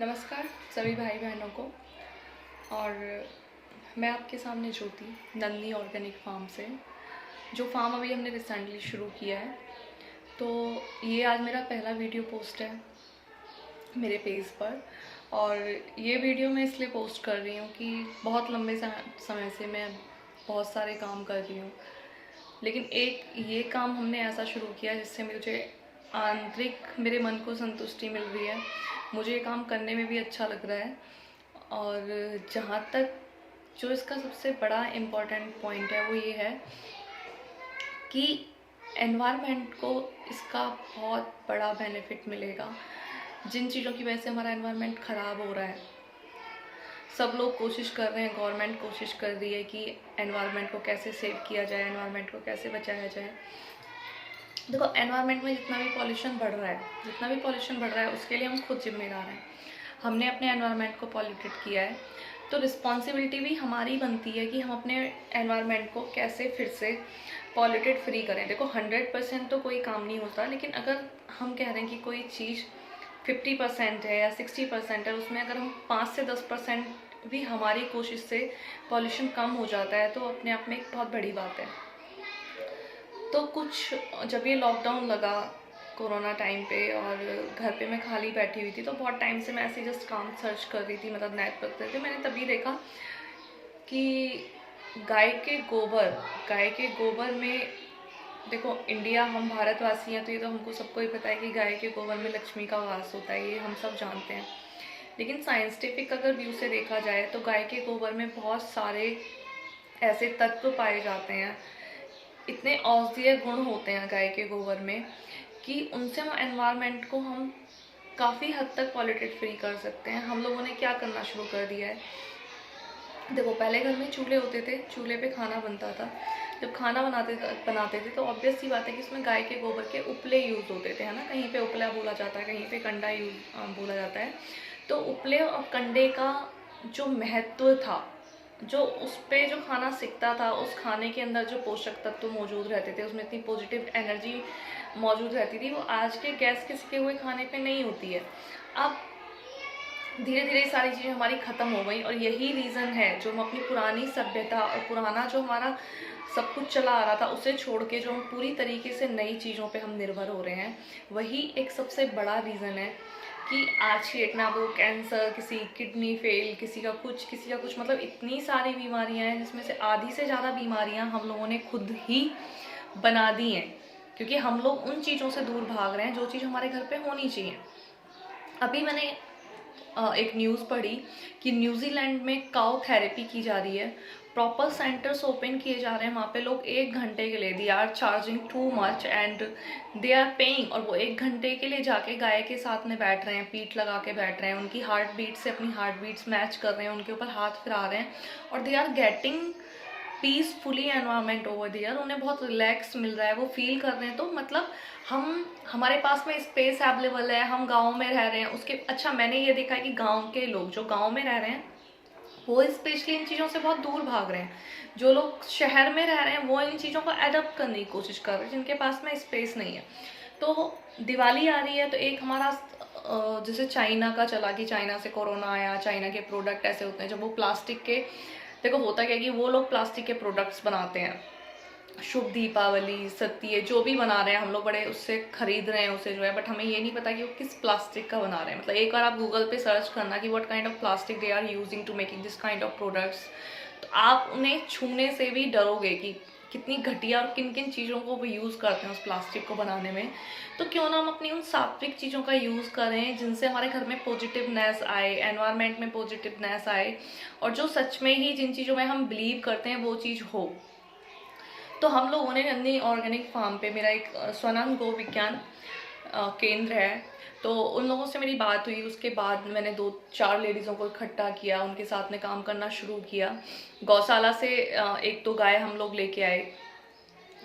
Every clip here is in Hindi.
नमस्कार सभी भाई बहनों को। और मैं आपके सामने ज्योति नंदनी ऑर्गेनिक फार्म से, जो फार्म अभी हमने रिसेंटली शुरू किया है। तो ये आज मेरा पहला वीडियो पोस्ट है मेरे पेज पर। और ये वीडियो मैं इसलिए पोस्ट कर रही हूँ कि बहुत लंबे समय से मैं बहुत सारे काम कर रही हूँ, लेकिन एक ये काम हमने ऐसा शुरू किया जिससे मुझे आंतरिक मेरे मन को संतुष्टि मिल रही है। मुझे ये काम करने में भी अच्छा लग रहा है। और जहाँ तक जो इसका सबसे बड़ा इम्पोर्टेंट पॉइंट है वो ये है कि एनवायरनमेंट को इसका बहुत बड़ा बेनिफिट मिलेगा। जिन चीज़ों की वजह से हमारा एनवायरनमेंट ख़राब हो रहा है, सब लोग कोशिश कर रहे हैं, गवर्नमेंट कोशिश कर रही है कि एनवायरनमेंट को कैसे सेव किया जाए, एनवायरनमेंट को कैसे बचाया जाए। देखो, एनवायरनमेंट में जितना भी पॉल्यूशन बढ़ रहा है उसके लिए हम खुद जिम्मेदार हैं। हमने अपने एनवायरनमेंट को पॉल्यूटेड किया है, तो रिस्पॉन्सिबिलिटी भी हमारी बनती है कि हम अपने एनवायरनमेंट को कैसे फिर से पॉल्यूटेड फ्री करें। देखो, 100% तो कोई काम नहीं होता, लेकिन अगर हम कह रहे हैं कि कोई चीज़ 50% है या 60% है, उसमें अगर हम 5 से 10% भी हमारी कोशिश से पॉल्यूशन कम हो जाता है तो अपने आप में एक बहुत बड़ी बात है। तो जब ये लॉकडाउन लगा कोरोना टाइम पे और घर पे मैं खाली बैठी हुई थी, तो बहुत टाइम से मैं ऐसे जस्ट काम सर्च कर रही थी, मतलब नेट पर कर रही थी। मैंने तभी देखा कि गाय के गोबर में, देखो इंडिया, हम भारतवासी हैं तो ये तो हमको सबको ही पता है कि गाय के गोबर में लक्ष्मी का वास होता है, ये हम सब जानते हैं। लेकिन साइंटिफिक अगर व्यू से देखा जाए तो गाय के गोबर में बहुत सारे ऐसे तत्व पाए जाते हैं, इतने औषधीय गुण होते हैं गाय के गोबर में कि उनसे हम एनवायरनमेंट को हम काफ़ी हद तक पॉल्यूटेड फ्री कर सकते हैं। हम लोगों ने क्या करना शुरू कर दिया है, देखो पहले घर में चूल्हे होते थे, चूल्हे पे खाना बनता था। जब खाना बनाते थे तो ऑब्वियस सी बात है कि उसमें गाय के गोबर के उपले यूज़ होते थे, है ना। कहीं पे उपला बोला जाता है, कहीं पे कंडा बोला जाता है। तो उपले और कंडे का जो महत्व था, जो उस पे जो खाना सिकता था, उस खाने के अंदर जो पोषक तत्व मौजूद रहते थे, उसमें इतनी पॉजिटिव एनर्जी मौजूद रहती थी, वो आज के गैस के सिके हुए खाने पे नहीं होती है। अब धीरे धीरे सारी चीज़ें हमारी ख़त्म हो गई, और यही रीज़न है जो हम अपनी पुरानी सभ्यता और पुराना जो हमारा सब कुछ चला आ रहा था उसे छोड़ के जो हम पूरी तरीके से नई चीज़ों पे हम निर्भर हो रहे हैं, वही एक सबसे बड़ा रीज़न है कि आज की डेट में आपको कैंसर, किसी किडनी फेल, किसी का कुछ, मतलब इतनी सारी बीमारियां हैं जिसमें से आधी से ज़्यादा बीमारियां हम लोगों ने खुद ही बना दी हैं, क्योंकि हम लोग उन चीज़ों से दूर भाग रहे हैं जो चीज़ हमारे घर पे होनी चाहिए। अभी मैंने एक न्यूज़ पढ़ी कि न्यूजीलैंड में काउ थेरेपी की जा रही है। प्रॉपर सेंटर्स ओपन किए जा रहे हैं, वहाँ पे लोग 1 घंटे के लिए, they are charging too much and they are paying, और वो 1 घंटे के लिए जाके गाय के साथ में बैठ रहे हैं, पीठ लगा के बैठ रहे हैं, उनकी हार्ट बीट से अपनी हार्ट बीट्स मैच कर रहे हैं, उनके ऊपर हाथ फिरा रहे हैं, और they are getting peacefully environment over there. उन्हें बहुत रिलैक्स मिल रहा है, वो फील कर रहे हैं। तो मतलब हमारे पास में स्पेस अवेलेबल है, हम गाँव में रह रहे हैं उसके। अच्छा, मैंने ये देखा है कि गाँव के लोग जो गाँव में रह रहे हैं वो स्पेशली इन चीज़ों से बहुत दूर भाग रहे हैं। जो लोग शहर में रह रहे हैं वो इन चीज़ों को अडॉप्ट करने की कोशिश कर रहे हैं, जिनके पास में स्पेस नहीं है। तो दिवाली आ रही है, तो एक हमारा जैसे चाइना का चला कि चाइना से कोरोना आया, चाइना के प्रोडक्ट ऐसे होते हैं जब वो प्लास्टिक के, देखो होता क्या कि वो लोग प्लास्टिक के प्रोडक्ट्स बनाते हैं। शुभ दीपावली, सत्य, जो भी बना रहे हैं हम लोग बड़े उससे खरीद रहे हैं उसे जो है, बट हमें ये नहीं पता कि वो किस प्लास्टिक का बना रहे हैं। मतलब एक बार आप गूगल पे सर्च करना कि what kind of plastic they are using to making this kind of products, तो आप उन्हें छूने से भी डरोगे कि कितनी घटिया और किन किन चीज़ों को वो यूज़ करते हैं उस प्लास्टिक को बनाने में। तो क्यों ना हम अपनी उन सात्विक चीज़ों का यूज़ करें जिनसे हमारे घर में पॉजिटिवनेस आए, एनवायरनमेंट में पॉजिटिवनेस आए, और जो सच में ही जिन चीज़ों में हम बिलीव करते हैं वो चीज़ हो। तो हम लोगों ने नंदनी ऑर्गेनिक फार्म पे, मेरा एक स्वनंद गो विज्ञान केंद्र है, तो उन लोगों से मेरी बात हुई। उसके बाद मैंने 2-4 लेडीज़ों को इकट्ठा किया, उनके साथ में काम करना शुरू किया। गौशाला से एक तो गाय हम लोग लेके आए।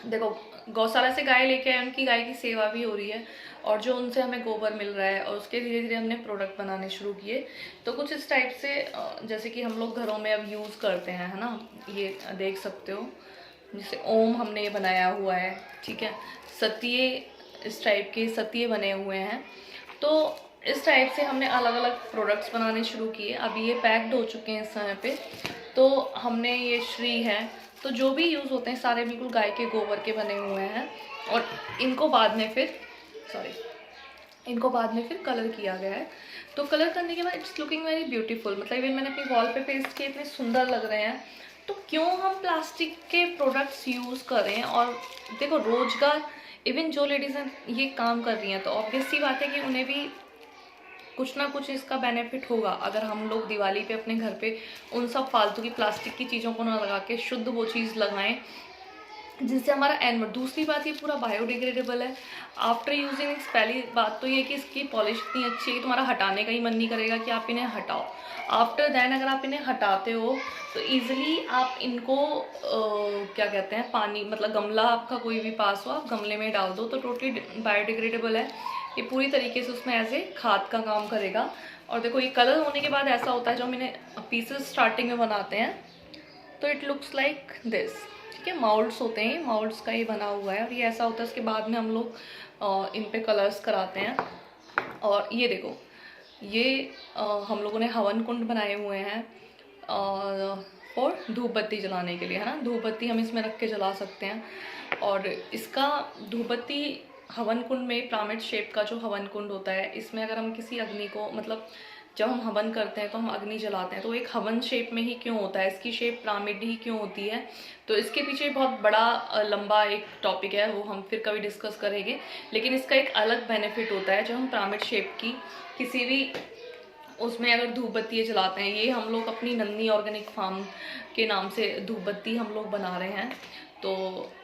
देखो, गौशाला से गाय लेके आए, उनकी गाय की सेवा भी हो रही है, और जो उनसे हमें गोबर मिल रहा है, और उसके धीरे धीरे हमने प्रोडक्ट बनाने शुरू किए। तो कुछ इस टाइप से जैसे कि हम लोग घरों में अब यूज़ करते हैं, है ना, ये देख सकते हो, जैसे ओम हमने ये बनाया हुआ है, ठीक है। सतिये, इस टाइप के सतिये बने हुए हैं। तो इस टाइप से हमने अलग अलग प्रोडक्ट्स बनाने शुरू किए। अभी ये पैक्ड हो चुके हैं इस समय पे। तो हमने ये श्री है, तो जो भी यूज़ होते हैं सारे बिल्कुल गाय के गोबर के बने हुए हैं। और इनको बाद में फिर कलर किया गया है। तो कलर करने के बाद इट्स लुकिंग वेरी ब्यूटीफुल। मतलब इवन मैंने अपनी वॉल पे पेस्ट किए, इतने सुंदर लग रहे हैं। तो क्यों हम प्लास्टिक के प्रोडक्ट्स यूज़ करें। और देखो रोज़गार, इवन जो लेडीज़ हैं ये काम कर रही हैं, तो ऑब्वियस सी बात है कि उन्हें भी कुछ ना कुछ इसका बेनिफिट होगा। अगर हम लोग दिवाली पे अपने घर पे उन सब फालतू की प्लास्टिक की चीज़ों को ना लगा के शुद्ध वो चीज़ लगाएं जिससे हमारा एनवायरनमेंट। दूसरी बात, ये पूरा बायोडिग्रेडेबल है आफ्टर यूजिंग। पहली बात तो ये कि इसकी पॉलिश इतनी अच्छी है कि तुम्हारा हटाने का ही मन नहीं करेगा कि आप इन्हें हटाओ। आफ्टर दैन अगर आप इन्हें हटाते हो तो ईज़िली आप इनको क्या कहते हैं, पानी मतलब गमला आपका कोई भी पास हो, आप गमले में डाल दो तो टोटली बायोडिग्रेडेबल है। ये पूरी तरीके से उसमें एज ए खाद का काम करेगा। और देखो ये कलर होने के बाद ऐसा होता है, जो हम इन्हें पीसेस स्टार्टिंग में बनाते हैं तो इट लुक्स लाइक दिस। ठीक है, माउल्ड्स होते हैं, माउल्ड्स का ही बना हुआ है। और ये ऐसा होता है, उसके बाद में हम लोग इन पे कलर्स कराते हैं। और ये देखो, ये हम लोगों ने हवन कुंड बनाए हुए हैं और धूप बत्ती जलाने के लिए, है ना। धूप बत्ती हम इसमें रख के जला सकते हैं। और इसका धूप बत्ती हवन कुंड में पिरामिड शेप का जो हवन कुंड होता है, इसमें अगर हम किसी अग्नि को, मतलब जब हम हवन करते हैं तो हम अग्नि जलाते हैं, तो एक हवन शेप में ही क्यों होता है, इसकी शेप पिरामिड ही क्यों होती है। तो इसके पीछे बहुत बड़ा लंबा एक टॉपिक है, वो हम फिर कभी डिस्कस करेंगे। लेकिन इसका एक अलग बेनिफिट होता है, जब हम पिरामिड शेप की किसी भी उसमें अगर धूप बत्ती जलाते हैं। ये हम लोग अपनी नन्नी ऑर्गेनिक फार्म के नाम से धूप बत्ती हम लोग बना रहे हैं। तो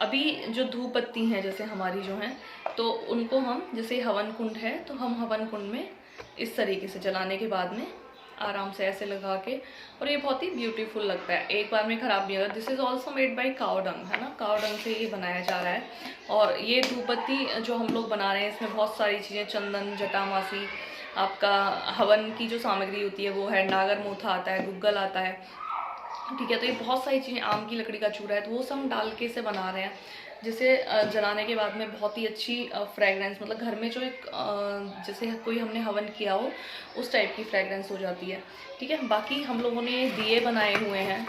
अभी जो धूप बत्ती हैं जैसे हमारी जो हैं, तो उनको हम, जैसे हवन कुंड है तो हम हवन कुंड में इस तरीके से जलाने के बाद में आराम से ऐसे लगा के, और ये बहुत ही ब्यूटीफुल लगता है, एक बार में ख़राब नहीं होगा। This is also made by काव डंग, है ना, काव डंग से ये बनाया जा रहा है। और ये धूप बत्ती जो हम लोग बना रहे हैं, इसमें बहुत सारी चीज़ें, चंदन, जटामासी, आपका हवन की जो सामग्री होती है वो है, नागर मोथा आता है, गुग्गल आता है, ठीक है। तो ये बहुत सारी चीज़ें, आम की लकड़ी का चूड़ा है, तो वो सब हम डाल के इसे बना रहे हैं, जिसे जलाने के बाद में बहुत ही अच्छी फ्रेगरेंस, मतलब घर में जो एक जैसे कोई हमने हवन किया हो उस टाइप की फ्रेगरेंस हो जाती है, ठीक है। बाकी हम लोगों ने दिए बनाए हुए हैं,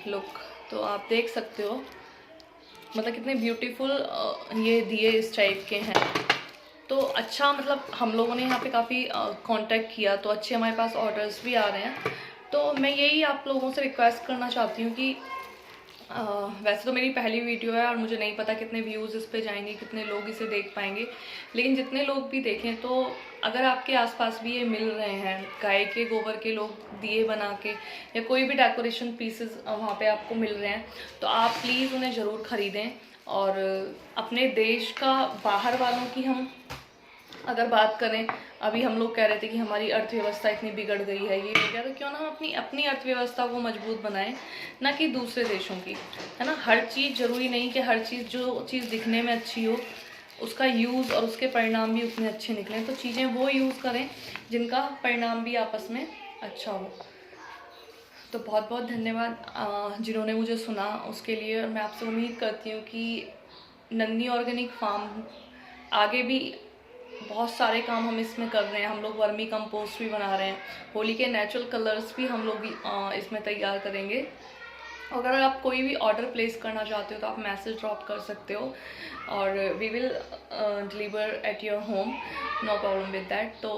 लुक, तो आप देख सकते हो मतलब कितने ब्यूटीफुल ये दिए इस टाइप के हैं। तो अच्छा, मतलब हम लोगों ने यहाँ पे काफ़ी कांटेक्ट किया, तो अच्छे हमारे पास ऑर्डर्स भी आ रहे हैं। तो मैं यही आप लोगों से रिक्वेस्ट करना चाहती हूँ कि वैसे तो मेरी पहली वीडियो है और मुझे नहीं पता कितने व्यूज़ इस पे जाएंगे, कितने लोग इसे देख पाएंगे, लेकिन जितने लोग भी देखें, तो अगर आपके आसपास भी ये मिल रहे हैं गाय के गोबर के लोग दिए बना के, या कोई भी डेकोरेशन पीसेस वहाँ पे आपको मिल रहे हैं, तो आप प्लीज़ उन्हें ज़रूर ख़रीदें। और अपने देश का बाहर वालों की हम अगर बात करें, अभी हम लोग कह रहे थे कि हमारी अर्थव्यवस्था इतनी बिगड़ गई है, ये हो गया, तो क्यों ना हम अपनी अर्थव्यवस्था को मजबूत बनाएं, ना कि दूसरे देशों की, है ना। हर चीज़ ज़रूरी नहीं कि हर चीज़, जो चीज़ दिखने में अच्छी हो उसका यूज़ और उसके परिणाम भी उतने अच्छे निकलें। तो चीज़ें वो यूज़ करें जिनका परिणाम भी आपस में अच्छा हो। तो बहुत बहुत धन्यवाद जिन्होंने मुझे सुना उसके लिए। मैं आपसे उम्मीद करती हूँ कि नन्नी ऑर्गेनिक फार्म आगे भी बहुत सारे काम हम इसमें कर रहे हैं। हम लोग वर्मी कंपोस्ट भी बना रहे हैं, होली के नेचुरल कलर्स भी हम लोग इसमें तैयार करेंगे। अगर आप कोई भी ऑर्डर प्लेस करना चाहते हो तो आप मैसेज ड्रॉप कर सकते हो और we will deliver at your home, no problem with that. तो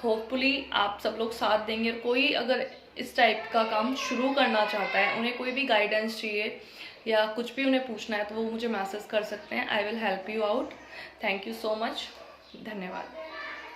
होपफुली आप सब लोग साथ देंगे। और कोई अगर इस टाइप का काम शुरू करना चाहता है, उन्हें कोई भी गाइडेंस चाहिए या कुछ भी उन्हें पूछना है, तो वो मुझे मैसेज कर सकते हैं। I will help you out. Thank you so much, धन्यवाद।